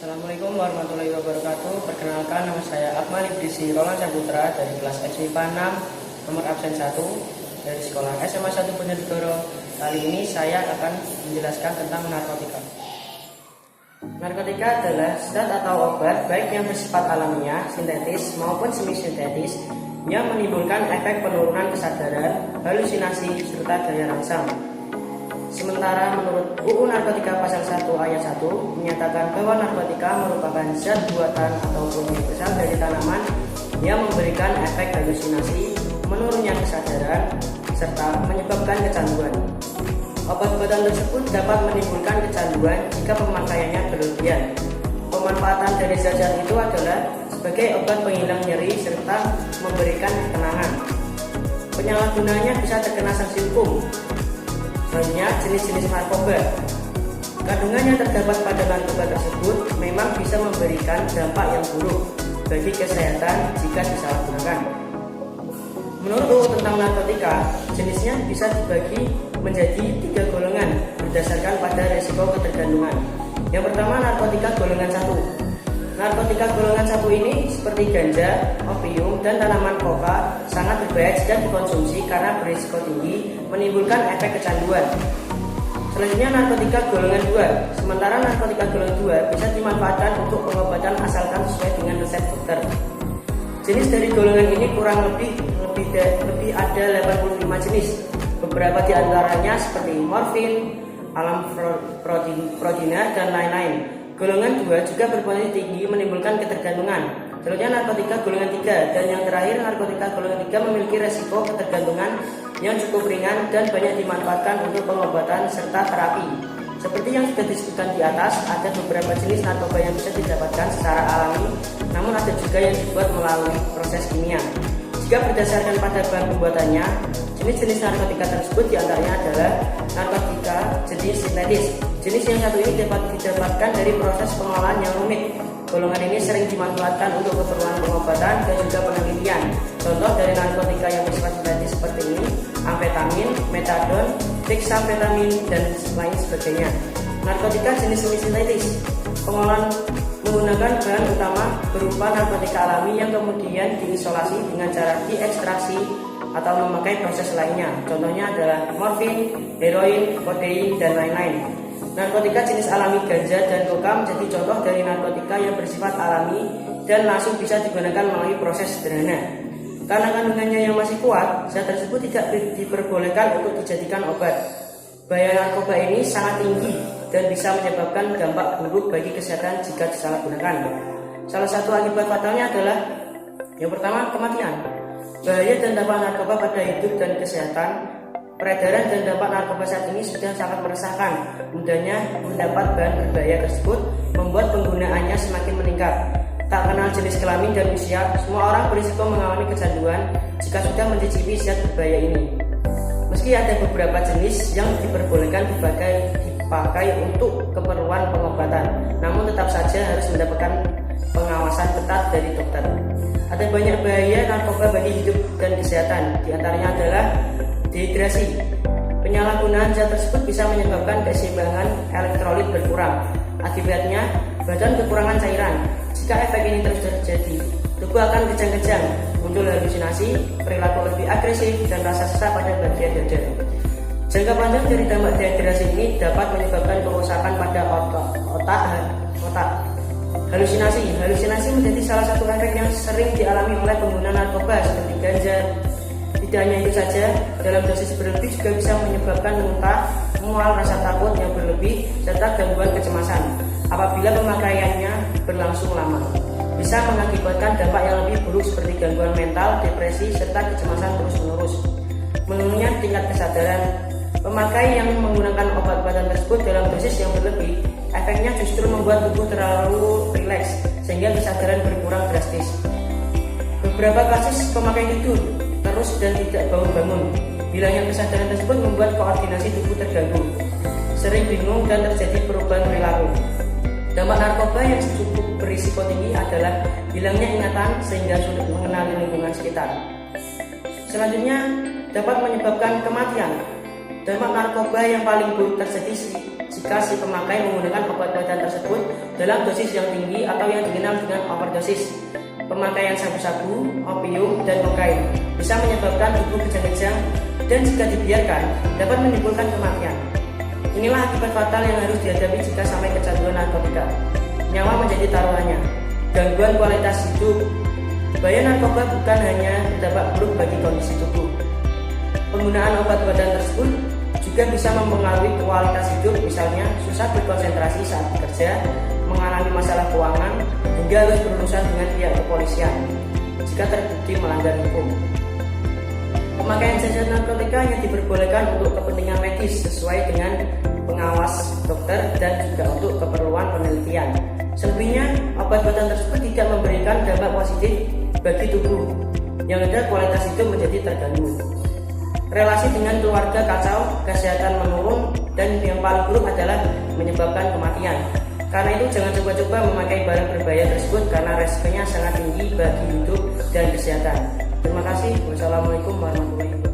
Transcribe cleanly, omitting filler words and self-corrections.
Assalamualaikum warahmatullahi wabarakatuh. Perkenalkan, nama saya Akmal Ibdisi Roland Saputra dari kelas SMIPA 6 nomor absen 1 dari sekolah SMA 1 Bojonegoro. Kali ini saya akan menjelaskan tentang narkotika. Narkotika adalah zat atau obat baik yang bersifat alamiah, sintetis maupun semi-sintetis yang menimbulkan efek penurunan kesadaran, halusinasi, serta daya rangsang. Sementara menurut UU Narkotika Pasal 1 Ayat 1 menyatakan bahwa narkotika merupakan zat buatan ataupun yang berasal dari tanaman yang memberikan efek halusinasi, menurunnya kesadaran, serta menyebabkan kecanduan. Obat-obatan tersebut dapat menimbulkan kecanduan jika pemakaiannya berlebihan. Pemanfaatan dari zat-zat itu adalah sebagai obat penghilang nyeri serta memberikan ketenangan. Penyalahgunaannya bisa terkena sanksi hukum. Selanjutnya, jenis-jenis narkoba. Kandungan yang terdapat pada narkoba tersebut memang bisa memberikan dampak yang buruk bagi kesehatan jika disalahgunakan. Menurut UU tentang narkotika, jenisnya bisa dibagi menjadi 3 golongan berdasarkan pada resiko ketergantungan. Yang pertama, narkotika golongan 1. Narkotika golongan 1 ini seperti ganja, opium, dan tanaman koka sangat berbahaya jika dikonsumsi karena berisiko tinggi menimbulkan efek kecanduan. Selanjutnya, narkotika golongan 2. Sementara narkotika golongan 2 bisa dimanfaatkan untuk pengobatan asalkan sesuai dengan resep dokter. Jenis dari golongan ini kurang lebih ada 85 jenis. Beberapa di antaranya seperti morfin, alamfrodina, dan lain-lain. Golongan 2 juga berpotensi tinggi menimbulkan ketergantungan. Selanjutnya, narkotika golongan 3, dan yang terakhir narkotika golongan 3 memiliki resiko ketergantungan yang cukup ringan dan banyak dimanfaatkan untuk pengobatan serta terapi. Seperti yang sudah disebutkan di atas, ada beberapa jenis narkoba yang bisa didapatkan secara alami, namun ada juga yang dibuat melalui proses kimia. Jika berdasarkan pada bahan pembuatannya, jenis-jenis narkotika tersebut diantaranya adalah narkotika jenis sintetis. Jenis yang satu ini dapat didapatkan dari proses pengolahan yang rumit. Golongan ini sering dimanfaatkan untuk keperluan pengobatan dan juga penelitian. Contoh dari narkotika yang bersifat sintetis seperti ini: amfetamin, metadon, dexamfetamin, dan lain sebagainya. Narkotika jenis semi-sintetis. Pengolahan menggunakan bahan utama berupa narkotika alami yang kemudian diisolasi dengan cara diekstraksi atau memakai proses lainnya. Contohnya adalah morfin, heroin, kodein, dan lain-lain. Narkotika jenis alami ganja dan koka menjadi contoh dari narkotika yang bersifat alami dan langsung bisa digunakan melalui proses sederhana. Karena kandungannya yang masih kuat, zat tersebut tidak diperbolehkan untuk dijadikan obat. Bahaya narkoba ini sangat tinggi dan bisa menyebabkan dampak buruk bagi kesehatan jika disalahgunakan. Salah satu akibat fatalnya adalah yang pertama, kematian. Bahaya dan dampak narkoba pada hidup dan kesehatan. Peredaran dan dampak narkoba saat ini sudah sangat meresahkan. Mudahnya mendapat bahan berbahaya tersebut membuat penggunaannya semakin meningkat. Tak kenal jenis kelamin dan usia, semua orang berisiko mengalami kecanduan jika sudah mencicipi zat berbahaya ini. Meski ada beberapa jenis yang diperbolehkan dipakai untuk keperluan pengobatan, namun tetap saja harus mendapatkan pengawasan ketat dari dokter. Ada banyak bahaya narkoba bagi hidup dan kesehatan, diantaranya adalah dehidrasi. Penyalahgunaan zat tersebut bisa menyebabkan keseimbangan elektrolit berkurang. Akibatnya, badan kekurangan cairan. Jika efek ini terus terjadi, tubuh akan kejang-kejang, muncul halusinasi, perilaku lebih agresif, dan rasa sesak pada bagian dada. Jangka panjang dari dampak dehidrasi ini dapat menyebabkan kerusakan pada otak. Halusinasi menjadi salah satu efek yang sering dialami oleh pengguna narkoba seperti ganja. Tidak hanya itu saja, dalam dosis berlebih juga bisa menyebabkan muntah, mual, rasa takut yang berlebih, serta gangguan kecemasan. Apabila pemakaiannya berlangsung lama, bisa mengakibatkan dampak yang lebih buruk seperti gangguan mental, depresi, serta kecemasan terus-menerus. Menurunnya tingkat kesadaran. Pemakai yang menggunakan obat-obatan tersebut dalam dosis yang berlebih, efeknya justru membuat tubuh terlalu rileks, sehingga kesadaran berkurang drastis. Beberapa kasus pemakai tidur terus dan tidak bangun-bangun. Hilangnya kesadaran tersebut membuat koordinasi tubuh terganggu, sering bingung, dan terjadi perubahan perilaku. Dampak narkoba yang cukup berisiko tinggi adalah hilangnya ingatan sehingga sulit mengenali lingkungan sekitar. Selanjutnya, dapat menyebabkan kematian. Dampak narkoba yang paling buruk terjadi jika si pemakai menggunakan obat-obatan tersebut dalam dosis yang tinggi atau yang dikenal dengan overdosis. Pemakaian sabu-sabu, opium, dan kokain bisa menyebabkan tubuh kejang-kejang dan jika dibiarkan dapat menimbulkan kematian. Inilah akibat fatal yang harus dihadapi jika sampai kecanduan narkotika. Nyawa menjadi taruhannya, gangguan kualitas hidup. Bahaya narkoba bukan hanya berdampak buruk bagi kondisi tubuh. Penggunaan obat-obatan tersebut juga bisa mempengaruhi kualitas hidup, misalnya susah berkonsentrasi saat bekerja, mengalami masalah keuangan, hingga harus berurusan dengan pihak kepolisian jika terbukti melanggar hukum. Pemakaian zat narkotika hanya diperbolehkan untuk kepentingan medis sesuai dengan pengawas dokter dan juga untuk keperluan penelitian. Selebihnya, obat-obatan tersebut tidak memberikan dampak positif bagi tubuh, yang ada kualitas hidup menjadi terganggu. Relasi dengan keluarga kacau, kesehatan menurun, dan yang paling buruk adalah menyebabkan kematian. Karena itu jangan coba-coba memakai barang berbahaya tersebut karena resikonya sangat tinggi bagi hidup dan kesehatan. Terima kasih. Wassalamualaikum warahmatullahi wabarakatuh.